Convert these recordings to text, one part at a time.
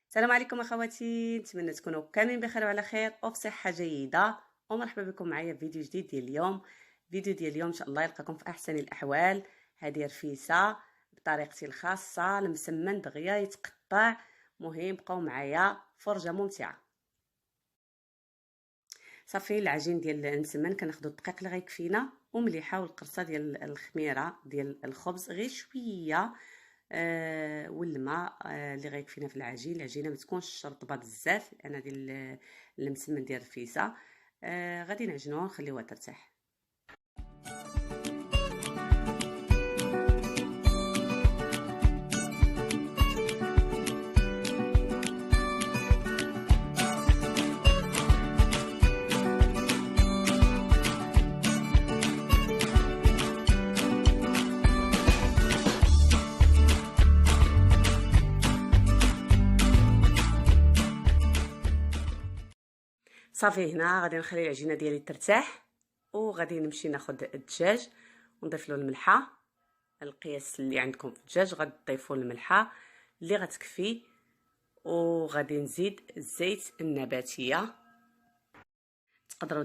السلام عليكم اخواتي، نتمنى تكونوا كاملين بخير وعلى خير وفي صحه جيده. ومرحبا بكم معايا في فيديو جديد ديال اليوم. الفيديو ديال اليوم ان شاء الله يلقاكم في احسن الاحوال. هذه رفيسه بطريقتي الخاصه، المسمن دغيا يتقطع. مهم بقاو معايا، فرجه ممتعه. صافي العجين ديال المسمن كناخذوا الدقيق اللي غيكفينا ومليحه والقرصه ديال الخميره ديال الخبز غير شويه، والماء اللي غيكفينا في العجين. العجينه ما تكونش رطبه بزاف لان هذه المسمن ديال الرفيسه. غادي نعجنوها ونخليوها ترتاح. صافي هنا غادي نخلي العجينه ديالي ترتاح، وغادي نمشي ناخذ الدجاج ونضيف له الملحه. القياس اللي عندكم في الدجاج غتضيفوا الملحه اللي غتكفي، وغادي نزيد الزيت النباتيه. تقدروا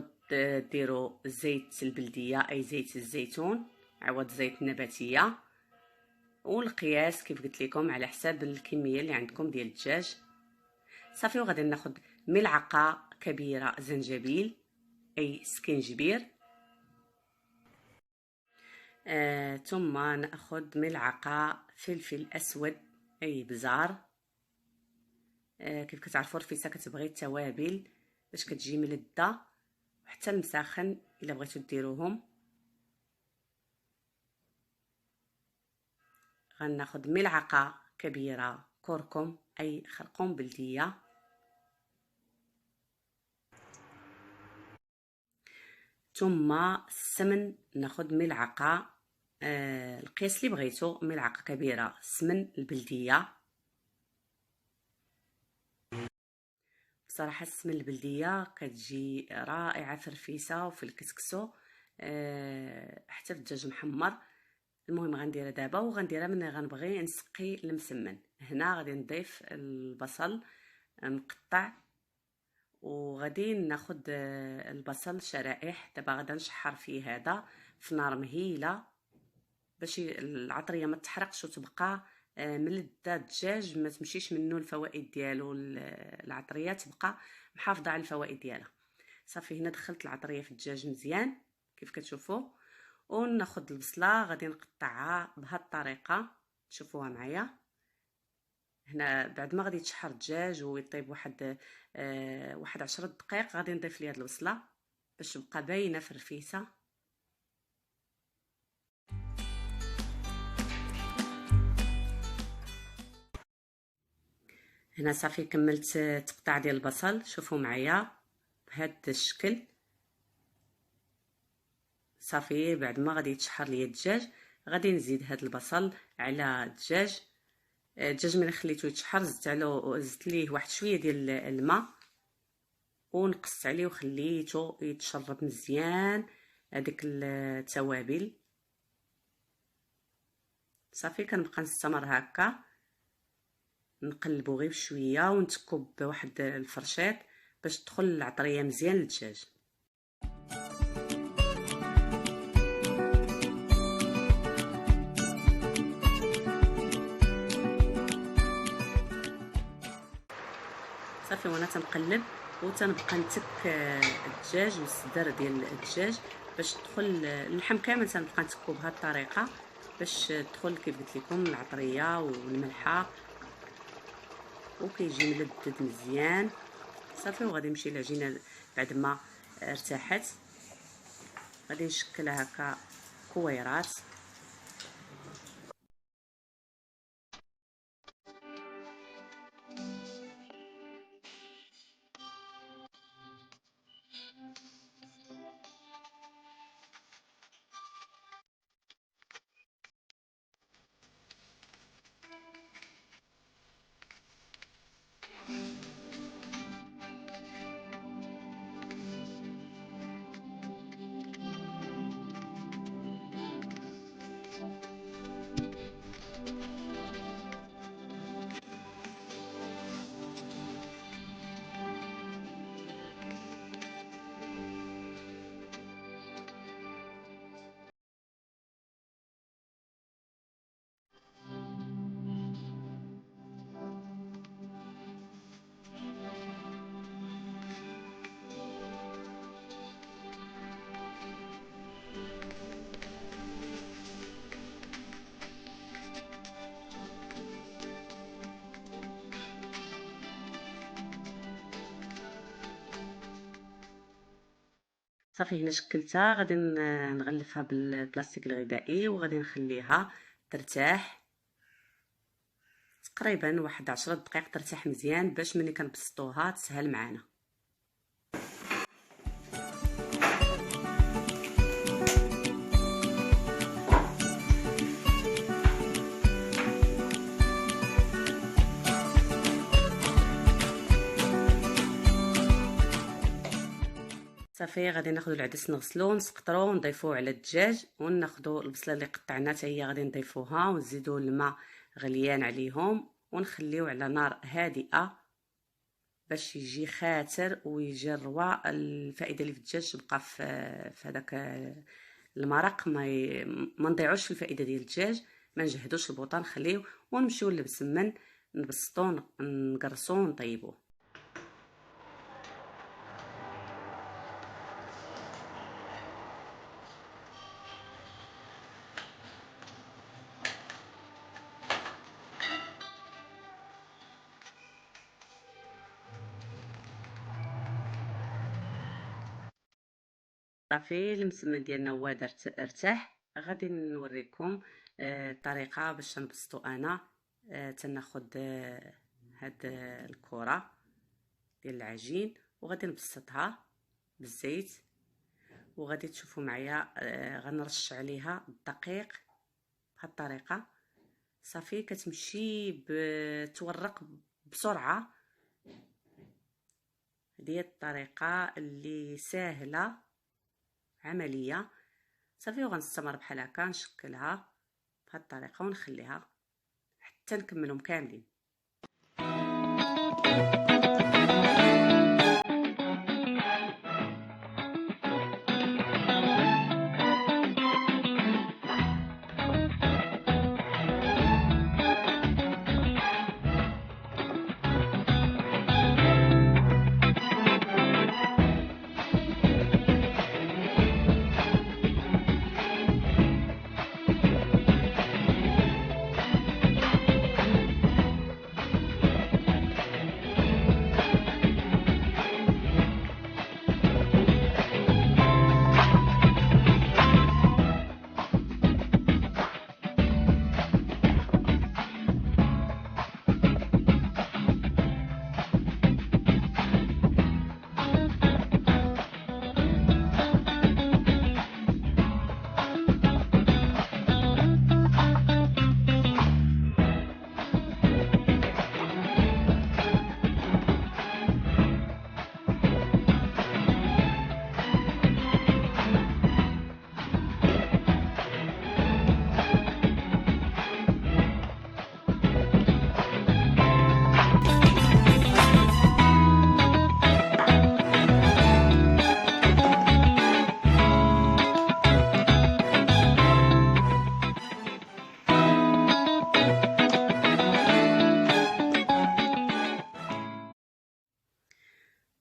ديروا زيت البلديه اي زيت الزيتون عوض زيت النباتيه، والقياس كيف قلت لكم على حساب الكميه اللي عندكم ديال الدجاج. صافي وغادي ناخذ ملعقه كبيره زنجبيل اي سكينجبير، ثم ناخذ ملعقه فلفل اسود اي بزار. كيف كتعرفوا الرفيسه كتبغي التوابل باش كتجي ملذه، وحتى المساخن الا بغيتو ديروهم. غناخذ ملعقه كبيره كركم اي خرقوم بلديه، ثم السمن ناخذ ملعقه، القياس اللي بغيتو، ملعقه كبيره سمن البلديه. بصراحه السمن البلديه كتجي رائعه في الرفيسه وفي الكسكسو، حتى في الدجاج محمر. المهم غنديرها دابا وغنديرها من غنبغي نسقي المسمن. هنا غادي نضيف البصل مقطع، وغادي ناخذ البصل شرائح. دابا غادا نشحر فيه هذا في نار مهيله باش العطريه ما تحرقش وتبقى ملذه. الدجاج ما تمشيش منه الفوائد ديالو، العطريه تبقى محافظه على الفوائد ديالها. صافي هنا دخلت العطريه في الدجاج مزيان كيف كتشوفوا. وناخذ البصله غادي نقطعها بهذه الطريقه، تشوفوها معايا. هنا بعد ما غادي يتشحر الدجاج ويطيب واحد 10 دقائق غادي نضيف ليه هاد البصله باش تبقى باينه في الرفيسه. هنا صافي كملت تقطع ديال البصل، شوفوا معايا بهذا الشكل. صافي بعد ما غادي يتشحر ليا الدجاج غادي نزيد هذا البصل على الدجاج. الدجاج ملي خليته يتشحر زدت ليه واحد شويه ديال الماء ونقصت عليه وخليته يتشرب مزيان هذيك التوابل. صافي كنبقى نستمر هكا نقلبو غير بشويه ونتكو بواحد الفرشيط باش تدخل العطريه مزيان للدجاج. صافي وانا تنقلب وتنبقى نتك الدجاج والصدر ديال الدجاج باش تدخل اللحم كامل. تنبقى نتكو بهذه الطريقه باش تدخل كيف قلت لكم العطريه والملحه وكيجي ملذذ مزيان. صافي وغادي نمشي العجينه بعد ما ارتاحت غادي نشكلها هكا كويرات. صافي هنا شكلتها. غادي نغلفها بالبلاستيك الغذائي وغادي نخليها ترتاح تقريبا واحد 10 دقائق، ترتاح مزيان باش ملي كنبسطوها تسهل معنا. صافي غادي ناخذ العدس نغسلو نسقطرو ونضيفوه على الدجاج، وناخذوا البصله اللي قطعنا حتى هي غادي نضيفوها ونزيدوا الماء غليان عليهم ونخليو على نار هادئه باش يجي خاتر ويجي الروا. الفائده اللي في الدجاج تبقى في هذاك المرق، ما نضيعوش في الفائده ديال الدجاج. ما نجهدوش البوطه، نخليو ونمشيو للسمن نبسطو نقرصو ونطيبوه. صافي المسمن ديالنا هو ارتاح. غادي نوريكم الطريقه باش نبسطو. انا تناخد هاد الكره ديال العجين وغادي نبسطها بالزيت، وغادي تشوفوا معايا غنرش عليها الدقيق بهاد الطريقه. صافي كتمشي بتورق بسرعه. هذه الطريقه اللي سهله عمليه. صافي وغنستمر بحال هكا نشكلها بهاد الطريقه ونخليها حتى نكملهم كاملين.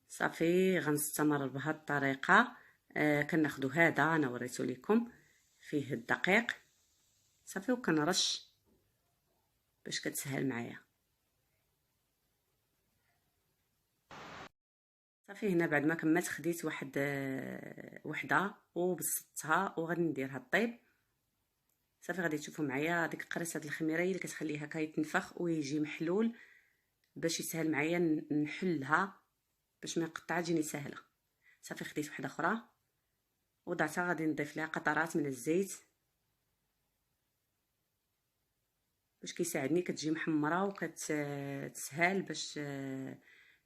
صافي غنستمر بهاد الطريقه. كناخدو هذا انا وريته لكم فيه الدقيق صافي وكنرش باش كتسهل معايا. صافي هنا بعد ما كملت خديت واحد وحده وبسطتها وغادي نديرها الطيب. صافي غادي تشوفوا معايا ديك قريصه الخميره اللي كتخليه هكا يتنفخ ويجي محلول باش يسهل معايا نحلها باش ما يقطع تجيني سهله. صافي خديت وحده اخرى وضعتها غادي نضيف لها قطرات من الزيت باش كيساعدني كتجي محمره وكتسهل باش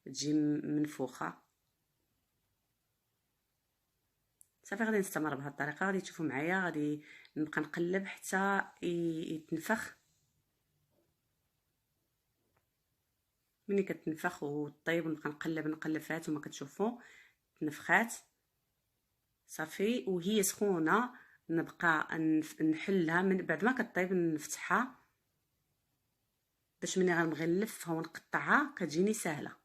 تجي منفوخه. صافي غادي نستمر بهذه الطريقه. غادي تشوفوا معايا غادي نبقى نقلب حتى يتنفخ. ملي كتنفخ وطيب نبقى نقلب فيها نتوما كتشوفوا تنفخات. صافي وهي سخونه نبقى نحلها من بعد ما كطيب نفتحها باش ملي غنغلفها ونقطعها كتجيني سهله.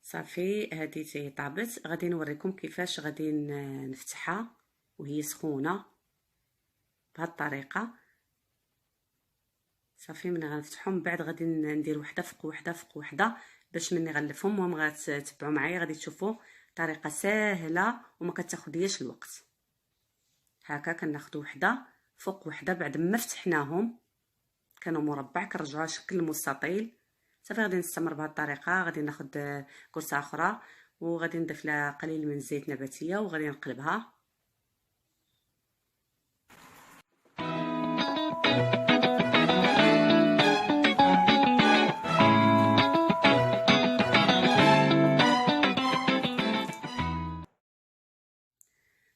صافي هذه طابت. غادي نوريكم كيفاش غادي نفتحها وهي سخونه بهذه الطريقه. صافي ملي غنفتحهم من بعد غادي ندير وحده فوق وحده فوق وحده باش ملي غنلفهم. المهم غتتبعوا معايا غادي تشوفوا طريقه سهله وما كتاخذياش الوقت. هكا كناخذوا وحده فوق وحده بعد ما فتحناهم كانوا مربع كنرجعوها شكل مستطيل. صافي غادي نستمر بهذه الطريقه. غادي ناخذ كرسه اخرى وغادي نضيف لها قليل من الزيت نباتيه وغادي نقلبها.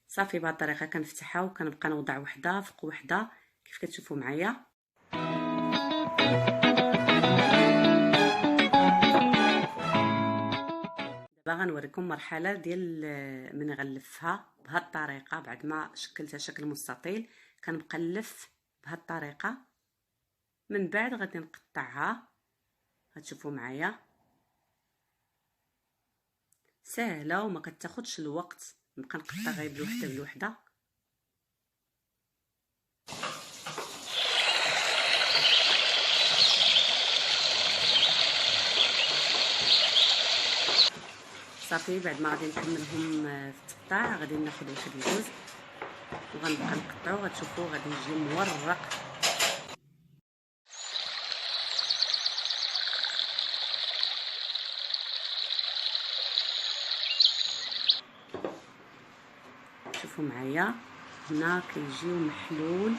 صافي بهذه الطريقه كنفتحها وكنبقى نوضع وحده فوق وحده كيف كتشوفوا معايا. دابا غنوريكم مرحله ديال من غنلفها بهذه الطريقه. بعد ما شكلتها شكل مستطيل كنبقى نلف بهذه الطريقه. من بعد غادي نقطعها. غتشوفوا معايا سهله وما كتاخذش الوقت. نبقى نقطع غير بوحده بوحده. صافي بعد ما غادي نكملهم في التقطاع غادي ناخذ واحد الجوز وغنبقى نقطعو. غتشوفوا غادي يجي مورق. شوفوا معايا هنا كيجيو محلول.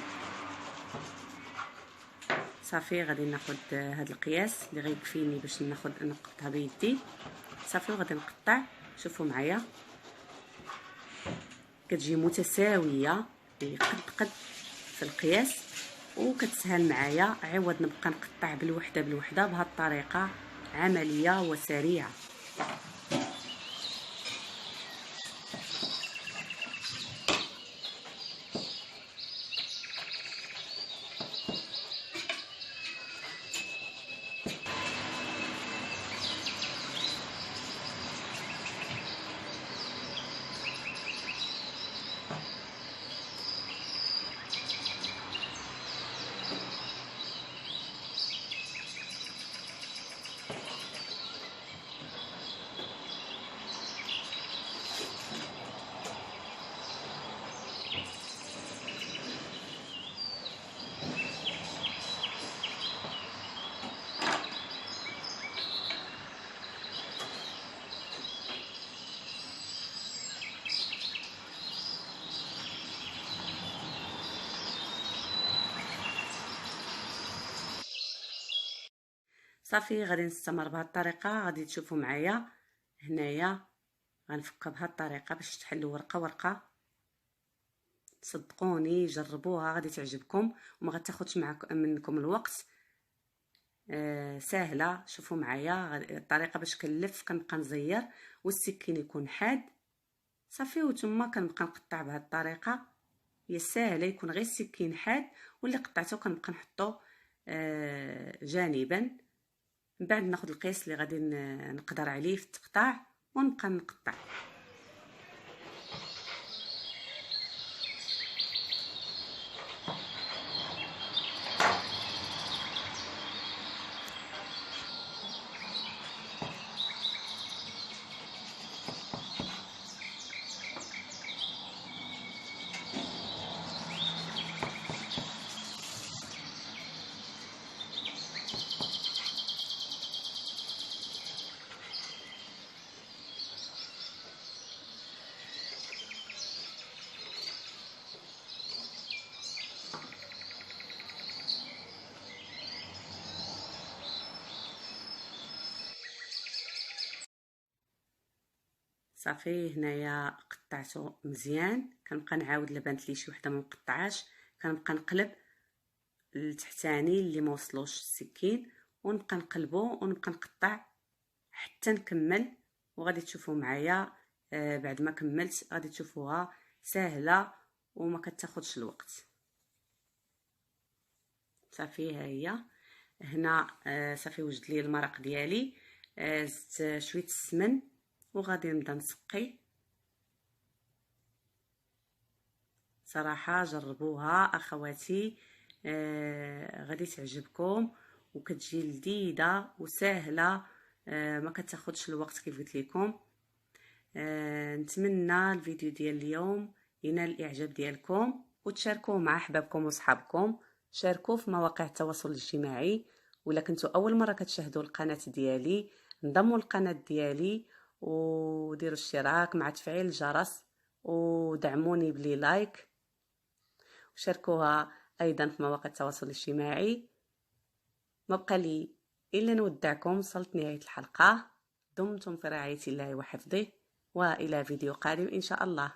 صافي غادي ناخذ هذا القياس اللي غيكفيني باش نقطعها بيدي. صافي وغادي نقطع. شوفوا معايا كتجي متساويه قد في القياس وكتسهل معايا عوض نبقى نقطع بالوحده بالوحده. بهذه الطريقه عمليه وسريعه. صافي غادي نستمر بهذه الطريقه. غادي تشوفوا معايا هنايا غنفكها بهذه الطريقه باش تحلوا ورقه ورقه. صدقوني جربوها غادي تعجبكم وما غتاخذش منكم الوقت. سهله. شوفوا معايا الطريقه باش كنلف كنبقى نزير والسكين يكون حاد. صافي وتما كنبقى نقطع بهذه الطريقه. هي سهله يكون غير السكين حاد واللي قطعته كنبقى نحطو جانبا. من بعد ناخذ القياس اللي غادي نقدر عليه في التقطاع ونبقى نقطع. صافي هنايا قطعته مزيان. كنبقى نعاود الا بانت لي شي وحده ما مقطعاش كنبقى نقلب التحتاني اللي ما وصلوش السكين ونبقى نقلبو ونبقى نقطع حتى نكمل. وغادي تشوفوا معايا بعد ما كملت غادي تشوفوها سهله وما كتاخذش الوقت. صافي ها هي هنا. صافي وجد لي المرق ديالي. زدت شويه السمن وغادي نبدا نسقي. صراحه جربوها اخواتي، غادي تعجبكم وكتجي لذيذه وسهله، ما كتاخذش الوقت كيف قلت لكم. نتمنى الفيديو ديال اليوم ينال الاعجاب ديالكم وتشاركوه مع احبابكم وصحابكم. شاركوه في مواقع التواصل الاجتماعي، ولا كنتو اول مره كتشاهدوا القناه ديالي انضموا للقناه ديالي وديروا اشتراك مع تفعيل الجرس ودعموني بلي لايك، وشاركوها ايضا في مواقع التواصل الاجتماعي. ما بقى لي الا نودعكم. وصلت نهايه الحلقه. دمتم في رعايه الله وحفظه، والى فيديو قادم ان شاء الله.